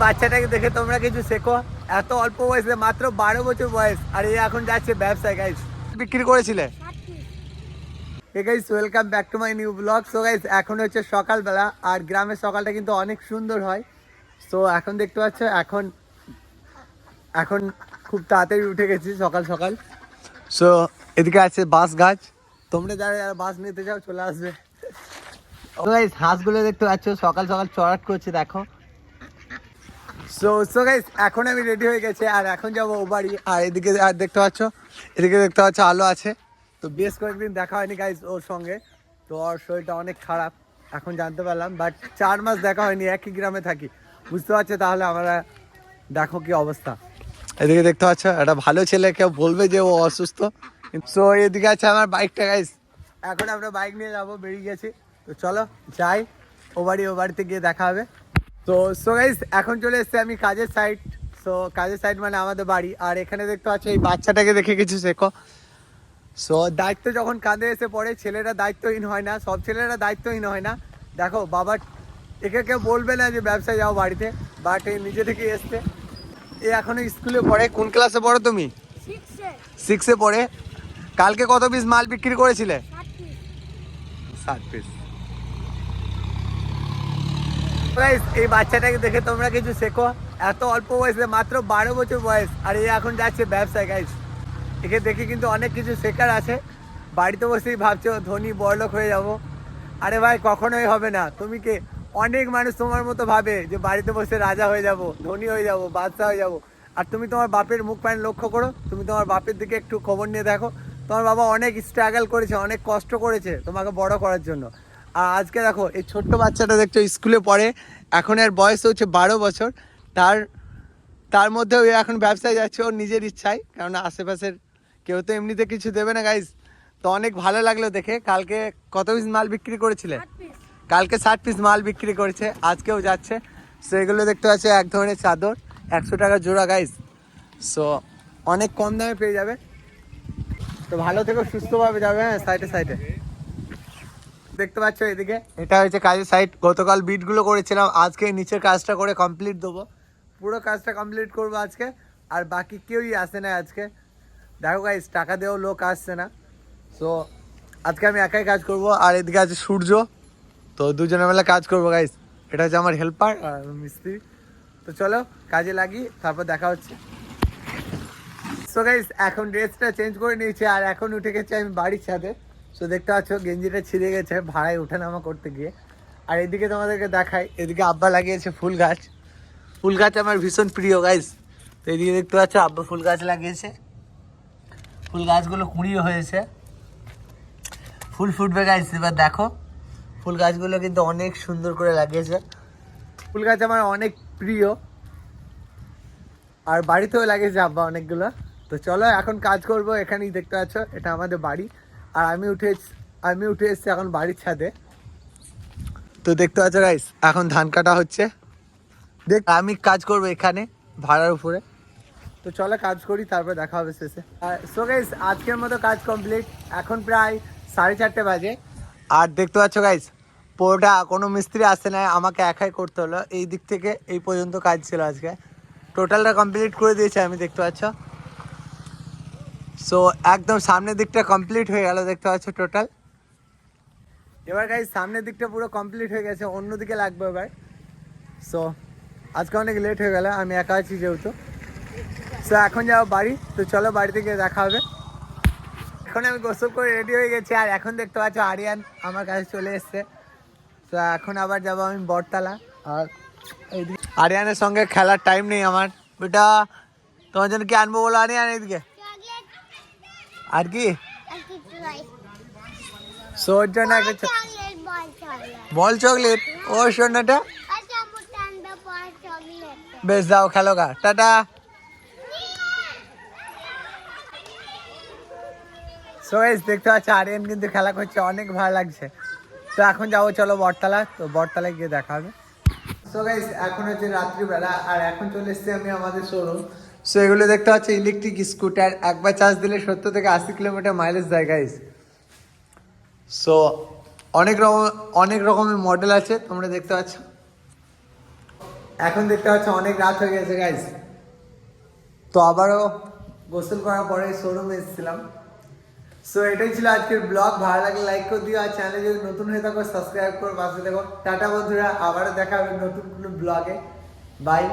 বাচ্চাটাকে দেখে তোমরা কিছু শেখো। এত অল্প বয়সে, মাত্র 12 বছর বয়স, আর এই এখন যাচ্ছে ব্যবসায়। গাইস বিক্রি করেছিলে? Guys welcome back to my new blog. So guys এখন হচ্ছে সকালবেলা, আর গ্রামের সকালটা কিন্তু অনেক সুন্দর হয়। সো এখন দেখতে পাচ্ছ, এখন খুব তাড়াতাড়ি উঠে গেছি সকাল সকাল। সো এদিকে আছে বাঁশ গাছ, তোমরা যারা যারা বাঁশ নিতে চাও চলে আসবে। গাইস হাঁসগুলো দেখতে পাচ্ছ সকাল সকাল চড়াট করছে, দেখো। সো গাইস এখন আমি রেডি হয়ে গেছি, আর এখন যাবো ও বাড়ি। আর এদিকে আর দেখতে পাচ্ছ, এদিকে দেখতে পাচ্ছ আলো আছে। তো বেশ কয়েকদিন দেখা হয়নি গাইস ওর সঙ্গে, তো ওর শরীরটা অনেক খারাপ এখন জানতে পারলাম। বাট 4 মাস দেখা হয়নি, একই গ্রামে থাকি, বুঝতে পারছো তাহলে আমরা। দেখো কি অবস্থা। এদিকে দেখতে পাচ্ছ একটা ভালো ছেলে, কেউ বলবে যে ও অসুস্থ। সো এদিকে আছে আমার বাইকটা গাইস, এখন আমরা বাইক নিয়ে যাবো, বেরিয়ে গেছি। তো চলো যাই ও বাড়িতে গিয়ে দেখা হবে। সো গাইস এখন চলে এসেছি আমি কাজের সাইড। সো কাজের সাইড মানে আমাদের বাড়ি। আর এখানে দেখতে পাচ্ছ এই বাচ্চাটাকে দেখে কিছু শেখো। সো দায়িত্ব যখন কাঁধে এসে পড়ে, ছেলেরা দায়িত্বহীন হয় না, সব ছেলেরা দায়িত্বহীন হয় না। দেখো বাবা, একে কেউ বলবে না যে ব্যবসায় যাও বাড়িতে, বাট এই নিজে থেকে এসছে। এ এখনো স্কুলে পড়ে। কোন ক্লাসে পড়ো তুমি? 6-এ পড়ে। কালকে কত পিস মাল বিক্রি করেছিলে? 7 পিস। এই বাচ্চাটাকে দেখে তোমরা কিছু শেখো। এত অল্প বয়সে, মাত্র 12 বছর বয়স, আর এই এখন যাচ্ছে ব্যবসায়। গাইস একে দেখে কিন্তু অনেক কিছু শেখার আছে। বাড়িতে বসেই ভাবছো ধনী বড়লোক হয়ে যাব। আরে ভাই কখনোই হবে না। তুমি কে? অনেক মানুষ তোমার মতো ভাবে যে বাড়িতে বসে রাজা হয়ে যাব, ধনী হয়ে যাব, বাদশা হয়ে যাব। আর তুমি তোমার বাপের মুখ প্যান্ট লক্ষ্য করো, তুমি তোমার বাপের দিকে একটু খবর নিয়ে দেখো। তোমার বাবা অনেক স্ট্রাগল করেছে, অনেক কষ্ট করেছে তোমাকে বড় করার জন্য। আর আজকে দেখো এই ছোট্ট বাচ্চাটা দেখছো স্কুলে পড়ে, এখন এর বয়স হচ্ছে 12 বছর। তার মধ্যেও এখন ব্যবসায় যাচ্ছে ওর নিজের ইচ্ছায়, কারণ আশেপাশের কেউ তো এমনিতে কিছু দেবে না গাইজ। তো অনেক ভালো লাগলো দেখে। কালকে কত পিস মাল বিক্রি করেছিলে? কালকে 60 পিস মাল বিক্রি করেছে, আজকেও যাচ্ছে। সো এগুলো দেখতে পাচ্ছি এক ধরনের চাদর, 100 টাকা জোড়া গাইজ। সো অনেক কম দামে পেয়ে যাবে। তো ভালো থেকো, সুস্থভাবে যাবে। হ্যাঁ, সাইডে দেখতে পাচ্ছ এদিকে, এটা হচ্ছে কাজের সাইড। গতকাল বিটগুলো করেছিলাম, আজকে নিচের কাজটা করে কমপ্লিট দেবো। পুরো কাজটা কমপ্লিট করবো আজকে। আর বাকি কেউই আসে না আজকে। দেখো গাইস টাকা দেওয়াও লোক আসছে না। সো আজকে আমি একাই কাজ করব। আর এদিকে আছে সূর্য, তো দুজনে মিলে কাজ করবো গাইস। এটা হচ্ছে আমার হেল্পার আর মিস্ত্রি। তো চলো কাজে লাগি, তারপর দেখা হচ্ছে। সো গাইস এখন ড্রেসটা চেঞ্জ করে নিয়েছি, আর এখন উঠে গেছে আমি বাড়ির ছাদে। সো দেখতে পাচ্ছ গেঞ্জিটা ছিঁড়ে গেছে ভাড়ায় ওঠানামা করতে গিয়ে। আর এদিকে তোমাদেরকে দেখাই, এদিকে আব্বা লাগিয়েছে ফুল গাছ। ফুল গাছ আমার ভীষণ প্রিয় গাইস। তো এদিকে দেখতে পাচ্ছ আব্বা ফুল গাছ লাগিয়েছে। ফুল গাছগুলো কুঁড়িও হয়েছে, ফুল ফুটবে গাইস। এবার দেখো ফুল গাছগুলো কিন্তু অনেক সুন্দর করে লাগিয়েছে। ফুল গাছ আমার অনেক প্রিয়, আর বাড়িতেও লাগিয়েছে আব্বা অনেকগুলো। তো চলো এখন কাজ করব। এখানেই দেখতে পাচ্ছ এটা আমাদের বাড়ি, আর আমি উঠে এসেছি এখন বাড়ির ছাদে। তো দেখতে পাচ্ছ গাইস এখন ধান কাটা হচ্ছে। দেখ আমি কাজ করবো এখানে ভাড়ার উপরে। তো চলো কাজ করি, তারপর দেখা হবে শেষে। সো গাইস আজকের মতো কাজ কমপ্লিট। এখন প্রায় 4:30 বাজে। আর দেখতে পাচ্ছ গাইস পুরোটা কোনো মিস্ত্রি আসছে না, আমাকে একাই করতে হলো। এই দিক থেকে এই পর্যন্ত কাজ ছিল আজকে, টোটালটা কমপ্লিট করে দিয়েছি আমি, দেখতে পাচ্ছ। সো একদম সামনের দিকটা কমপ্লিট হয়ে গেল, দেখতে পাচ্ছ টোটাল। এবার গাইস সামনের দিকটা পুরো কমপ্লিট হয়ে গেছে, অন্যদিকে লাগবে এবার। সো আজকে অনেক লেট হয়ে গেল, আমি একা আছি যেহেতু। সো এখন যাবো বাড়ি। তো চলো বাড়িতে গিয়ে দেখা হবে। এখন আমি গোসল করে রেডি হয়ে গেছি, আর এখন দেখতে পাচ্ছ আরিয়ান আমার কাছে চলে এসছে। তো এখন আবার যাবো আমি বটতলা। আর আরিয়ানের সঙ্গে খেলার টাইম নেই আমার। বেটা তোমার জন্য কি আনবো বলো আরিয়ান? এদিকে আর কি সোর জন্য একটা বল চকলেট। ও সোনাটা বেশ, যাও খেলো গা, টাটা। সো গাইস দেখতে পাচ্ছ আরিয়ান কিন্তু খেলা করছে, অনেক ভালো লাগছে। তো এখন যাবো চলো বটতলা। তো বটতলায় গিয়ে দেখা হবে। সো গাইস এখন হচ্ছে রাত্রিবেলা, আর এখন চলে এসেছি আমি আমাদের শোরুম। সো এগুলো দেখতে পাচ্ছি ইলেকট্রিক স্কুটার, একবার চার্জ দিলে 70 থেকে 80 কিলোমিটার মাইলেজ দেয় গাইস। সো অনেক রকমের মডেল আছে, তোমরা দেখতে পাচ্ছ। এখন দেখতে পাচ্ছ অনেক রাত হয়ে গেছে গাইস। তো আবারও গোসল করার পরে শোরুমে এসেছিলাম। সো এটাই ছিল আজকের ব্লগ। ভালো লাগলে লাইক করে দিও, আর চ্যানেলে যদি নতুন হয়ে থাকো সাবস্ক্রাইব করে পাশে দেখো। টাটা বন্ধুরা, আবারও দেখা হবে নতুন কোনো ব্লগে। বাই।